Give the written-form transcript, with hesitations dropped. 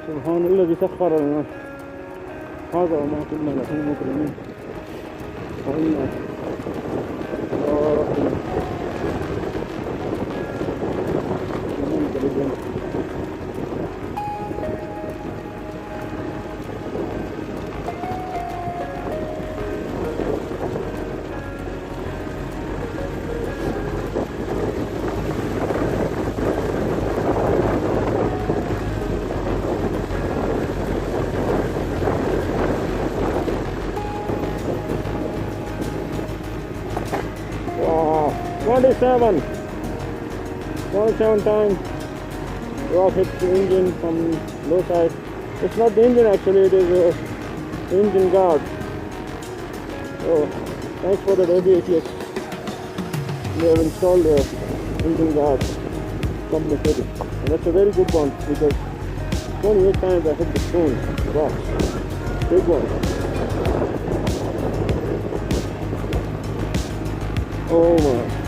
سبحان الذي سخر لنا هذا وما كنا له مقرنين وإنا إلى ربنا لمنقلبون. Wow, 27 times rocket the engine from low side. It's not the engine actually, it is the engine guard. So thanks for the ABS. They have installed the engine guard compensated. And that's a very good one because 28 times I hit the stone, the rocks. Big one. Oh my.